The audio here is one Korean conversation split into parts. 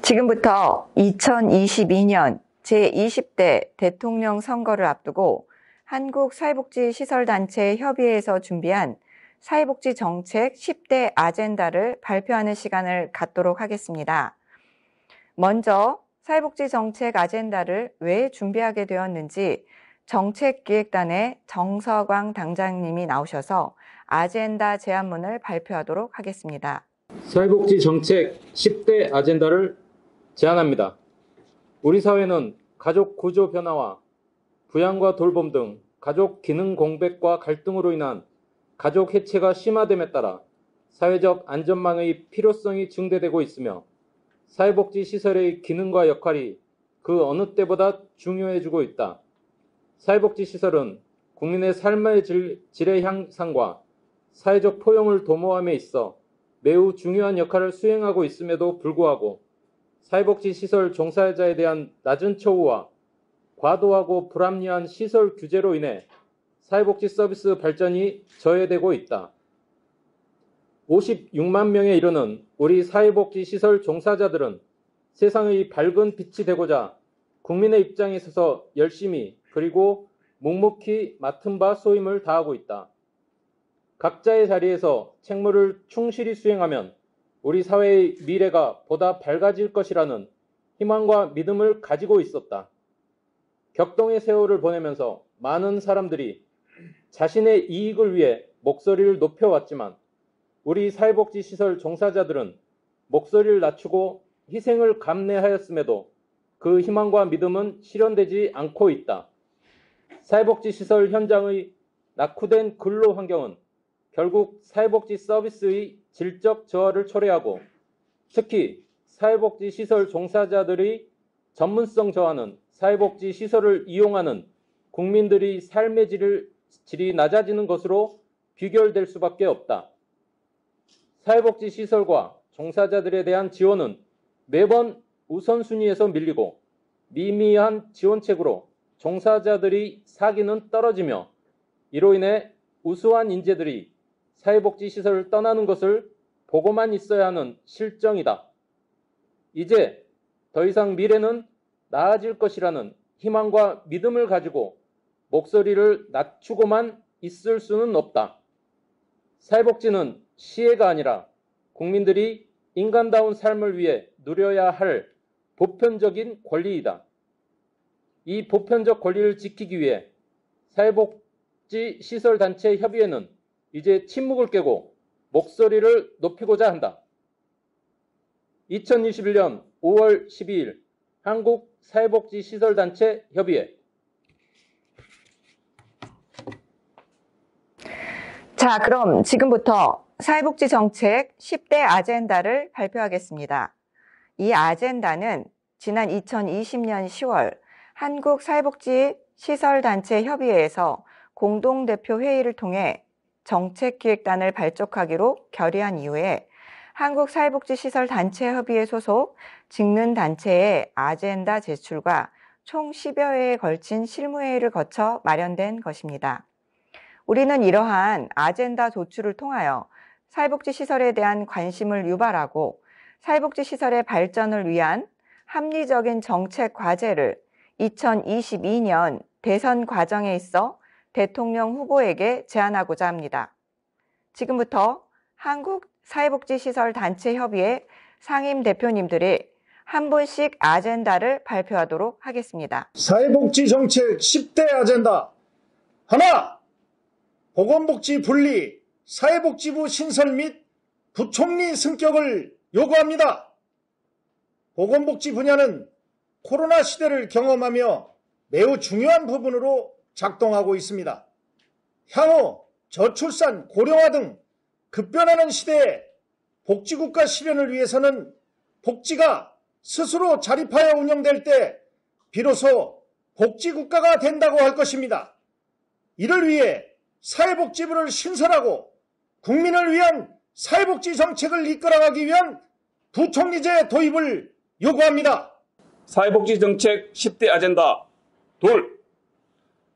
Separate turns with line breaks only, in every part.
지금부터 2022년 제20대 대통령 선거를 앞두고 한국사회복지시설단체협의회에서 준비한 사회복지 정책 10대 아젠다를 발표하는 시간을 갖도록 하겠습니다. 먼저 사회복지 정책 아젠다를 왜 준비하게 되었는지 정책기획단의 정서광 당장님이 나오셔서 아젠다 제안문을 발표하도록 하겠습니다.
사회복지 정책 10대 아젠다를 제안합니다. 우리 사회는 가족 구조 변화와 부양과 돌봄 등 가족 기능 공백과 갈등으로 인한 가족 해체가 심화됨에 따라 사회적 안전망의 필요성이 증대되고 있으며 사회복지 시설의 기능과 역할이 그 어느 때보다 중요해지고 있다. 사회복지 시설은 국민의 삶의 질의 향상과 사회적 포용을 도모함에 있어 매우 중요한 역할을 수행하고 있음에도 불구하고 사회복지 시설 종사자에 대한 낮은 처우와 과도하고 불합리한 시설 규제로 인해 사회복지 서비스 발전이 저해되고 있다. 56만 명에 이르는 우리 사회복지 시설 종사자들은 세상의 밝은 빛이 되고자 국민의 입장에 서서 열심히 그리고 묵묵히 맡은 바 소임을 다하고 있다. 각자의 자리에서 책무를 충실히 수행하면 우리 사회의 미래가 보다 밝아질 것이라는 희망과 믿음을 가지고 있었다. 격동의 세월을 보내면서 많은 사람들이 자신의 이익을 위해 목소리를 높여왔지만 우리 사회복지 시설 종사자들은 목소리를 낮추고 희생을 감내하였음에도 그 희망과 믿음은 실현되지 않고 있다. 사회복지 시설 현장의 낙후된 근로 환경은 결국 사회복지 서비스의 질적 저하를 초래하고 특히 사회복지 시설 종사자들의 전문성 저하는 사회복지 시설을 이용하는 국민들의 삶의 질이 낮아지는 것으로 귀결될 수밖에 없다. 사회복지 시설과 종사자들에 대한 지원은 매번 우선순위에서 밀리고 미미한 지원책으로 종사자들의 사기는 떨어지며 이로 인해 우수한 인재들이 사회복지 시설을 떠나는 것을 보고만 있어야 하는 실정이다. 이제 더 이상 미래는 나아질 것이라는 희망과 믿음을 가지고 목소리를 낮추고만 있을 수는 없다. 사회복지는 시혜가 아니라 국민들이 인간다운 삶을 위해 누려야 할 보편적인 권리이다. 이 보편적 권리를 지키기 위해 사회복지 시설단체 협의회는 이제 침묵을 깨고 목소리를 높이고자 한다. 2021년 5월 12일 한국사회복지시설단체 협의회.
자, 그럼 지금부터 사회복지 정책 10대 아젠다를 발표하겠습니다. 이 아젠다는 지난 2020년 10월 한국사회복지시설단체 협의회에서 공동대표 회의를 통해 정책기획단을 발족하기로 결의한 이후에 한국사회복지시설단체협의회 소속 직능단체의 아젠다 제출과 총 10여 회에 걸친 실무회의를 거쳐 마련된 것입니다. 우리는 이러한 아젠다 도출을 통하여 사회복지시설에 대한 관심을 유발하고 사회복지시설의 발전을 위한 합리적인 정책 과제를 2022년 대선 과정에 있어 대통령 후보에게 제안하고자 합니다. 지금부터 한국사회복지시설단체협의회 상임대표님들이 한 분씩 아젠다를 발표하도록 하겠습니다.
사회복지 정책 10대 아젠다 하나, 보건복지 분리 사회복지부 신설 및 부총리 승격을 요구합니다. 보건복지 분야는 코로나 시대를 경험하며 매우 중요한 부분으로 작동하고 있습니다. 향후 저출산, 고령화 등 급변하는 시대에 복지국가 실현을 위해서는 복지가 스스로 자립하여 운영될 때 비로소 복지국가가 된다고 할 것입니다. 이를 위해 사회복지부를 신설하고 국민을 위한 사회복지 정책을 이끌어가기 위한 부총리제 도입을 요구합니다.
사회복지 정책 10대 아젠다 둘,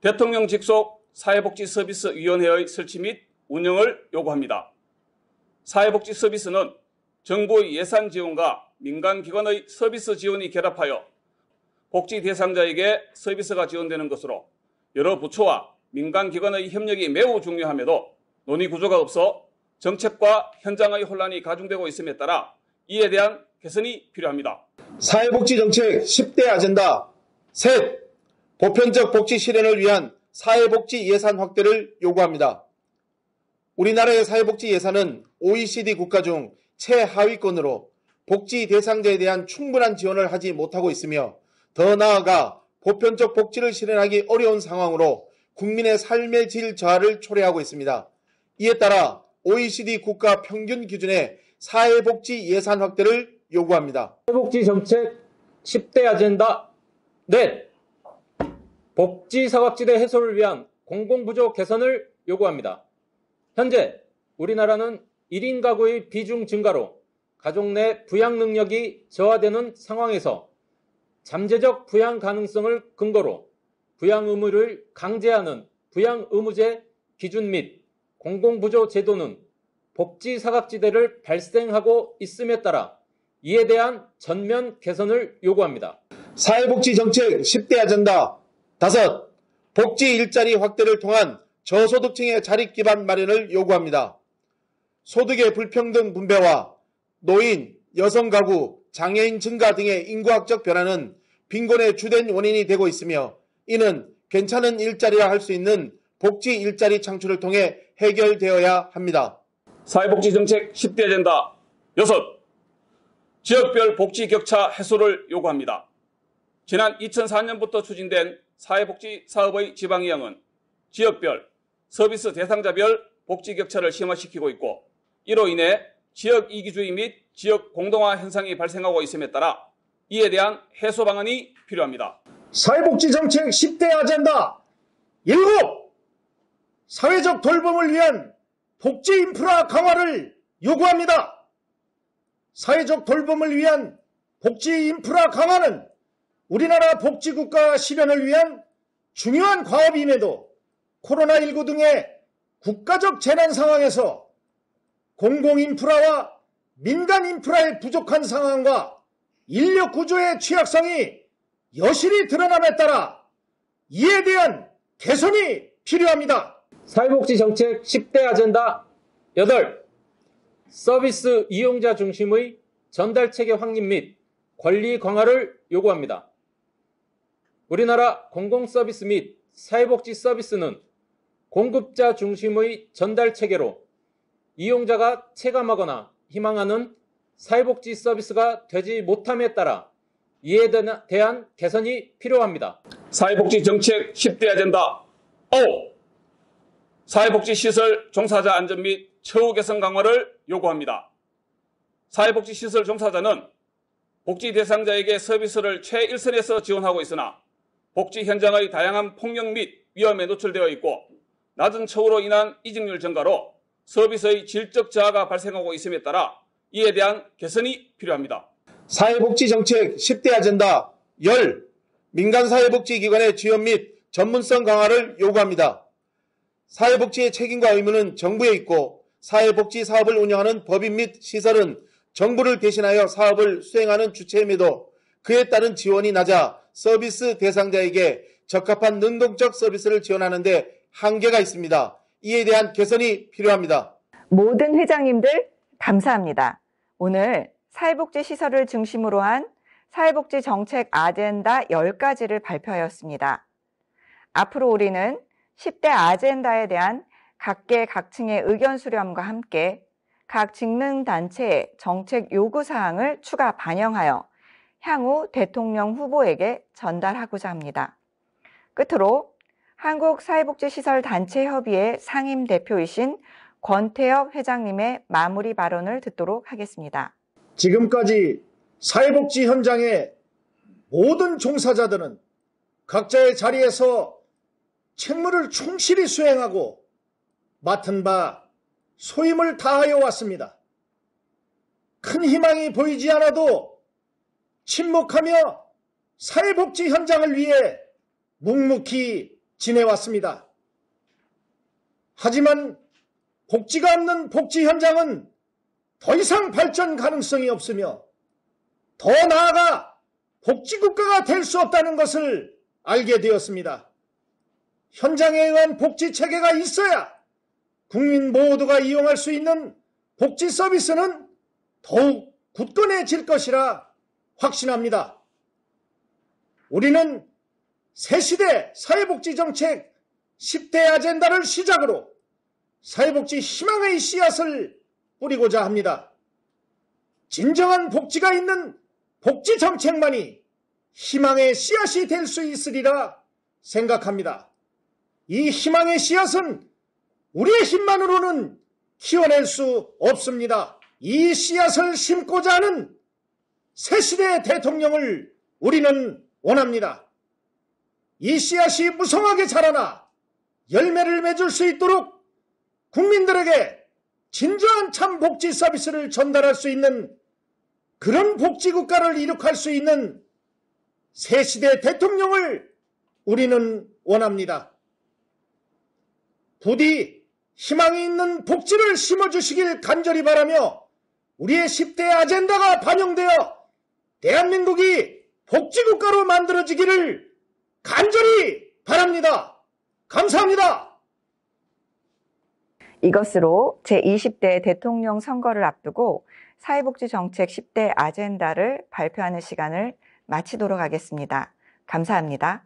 대통령 직속 사회복지서비스위원회의 설치 및 운영을 요구합니다. 사회복지 서비스는 정부의 예산 지원과 민간기관의 서비스 지원이 결합하여 복지 대상자에게 서비스가 지원되는 것으로 여러 부처와 민간기관의 협력이 매우 중요함에도 논의 구조가 없어 정책과 현장의 혼란이 가중되고 있음에 따라 이에 대한 개선이 필요합니다.
사회복지정책 10대 아젠다 셋, 보편적 복지 실현을 위한 사회복지 예산 확대를 요구합니다. 우리나라의 사회복지 예산은 OECD 국가 중 최하위권으로 복지 대상자에 대한 충분한 지원을 하지 못하고 있으며 더 나아가 보편적 복지를 실현하기 어려운 상황으로 국민의 삶의 질 저하를 초래하고 있습니다. 이에 따라 OECD 국가 평균 기준의 사회복지 예산 확대를 요구합니다.
사회복지 정책 10대 아젠다 넷, 복지 사각지대 해소를 위한 공공부조 개선을 요구합니다. 현재 우리나라는 1인 가구의 비중 증가로 가족 내 부양 능력이 저하되는 상황에서 잠재적 부양 가능성을 근거로 부양 의무를 강제하는 부양 의무제 기준 및 공공부조 제도는 복지 사각지대를 발생하고 있음에 따라 이에 대한 전면 개선을 요구합니다.
사회복지 정책 10대 아젠다 다섯, 복지 일자리 확대를 통한 저소득층의 자립 기반 마련을 요구합니다. 소득의 불평등 분배와 노인, 여성 가구, 장애인 증가 등의 인구학적 변화는 빈곤의 주된 원인이 되고 있으며 이는 괜찮은 일자리라 할 수 있는 복지 일자리 창출을 통해 해결되어야 합니다.
사회복지 정책 10대 아젠다 여섯, 지역별 복지 격차 해소를 요구합니다. 지난 2004년부터 추진된 사회복지 사업의 지방이양은 지역별, 서비스 대상자별 복지 격차를 심화시키고 있고 이로 인해 지역 이기주의 및 지역 공동화 현상이 발생하고 있음에 따라 이에 대한 해소 방안이 필요합니다.
사회복지 정책 10대 아젠다 7. 사회적 돌봄을 위한 복지 인프라 강화를 요구합니다. 사회적 돌봄을 위한 복지 인프라 강화는 우리나라 복지국가 실현을 위한 중요한 과업임에도 코로나19 등의 국가적 재난 상황에서 공공인프라와 민간인프라의 부족한 상황과 인력 구조의 취약성이 여실히 드러남에 따라 이에 대한 개선이 필요합니다.
사회복지 정책 10대 아젠다 8. 서비스 이용자 중심의 전달체계 확립 및 권리 강화를 요구합니다. 우리나라 공공서비스 및 사회복지 서비스는 공급자 중심의 전달체계로 이용자가 체감하거나 희망하는 사회복지 서비스가 되지 못함에 따라 이에 대한 개선이 필요합니다.
사회복지 정책 10대 아젠다 5. 사회복지시설 종사자 안전 및 처우 개선 강화를 요구합니다. 사회복지시설 종사자는 복지 대상자에게 서비스를 최일선에서 지원하고 있으나 복지 현장의 다양한 폭력 및 위험에 노출되어 있고 낮은 처우로 인한 이직률 증가로 서비스의 질적 저하가 발생하고 있음에 따라 이에 대한 개선이 필요합니다.
사회복지 정책 10대 아젠다 10. 민간사회복지기관의 지원 및 전문성 강화를 요구합니다. 사회복지의 책임과 의무는 정부에 있고 사회복지 사업을 운영하는 법인 및 시설은 정부를 대신하여 사업을 수행하는 주체임에도 그에 따른 지원이 낮아 서비스 대상자에게 적합한 능동적 서비스를 지원하는 데 한계가 있습니다. 이에 대한 개선이 필요합니다.
모든 회장님들 감사합니다. 오늘 사회복지 시설을 중심으로 한 사회복지 정책 아젠다 10가지를 발표하였습니다. 앞으로 우리는 10대 아젠다에 대한 각계각층의 의견 수렴과 함께 각 직능단체의 정책 요구사항을 추가 반영하여 향후 대통령 후보에게 전달하고자 합니다. 끝으로 한국사회복지시설단체협의회 상임대표이신 권태엽 회장님의 마무리 발언을 듣도록 하겠습니다.
지금까지 사회복지 현장의 모든 종사자들은 각자의 자리에서 책무를 충실히 수행하고 맡은 바 소임을 다하여 왔습니다. 큰 희망이 보이지 않아도 침묵하며 사회복지 현장을 위해 묵묵히 지내왔습니다. 하지만 복지가 없는 복지 현장은 더 이상 발전 가능성이 없으며 더 나아가 복지국가가 될 수 없다는 것을 알게 되었습니다. 현장에 의한 복지 체계가 있어야 국민 모두가 이용할 수 있는 복지 서비스는 더욱 굳건해질 것이라 확신합니다. 우리는 새시대 사회복지정책 10대 아젠다를 시작으로 사회복지 희망의 씨앗을 뿌리고자 합니다. 진정한 복지가 있는 복지정책만이 희망의 씨앗이 될 수 있으리라 생각합니다. 이 희망의 씨앗은 우리의 힘만으로는 키워낼 수 없습니다. 이 씨앗을 심고자 하는 새시대의 대통령을 우리는 원합니다. 이 씨앗이 무성하게 자라나 열매를 맺을 수 있도록 국민들에게 진정한 참 복지 서비스를 전달할 수 있는 그런 복지국가를 이룩할 수 있는 새시대 대통령을 우리는 원합니다. 부디 희망이 있는 복지를 심어주시길 간절히 바라며 우리의 10대 아젠다가 반영되어 대한민국이 복지국가로 만들어지기를 간절히 바랍니다. 감사합니다.
이것으로 제20대 대통령 선거를 앞두고 사회복지 정책 10대 아젠다를 발표하는 시간을 마치도록 하겠습니다. 감사합니다.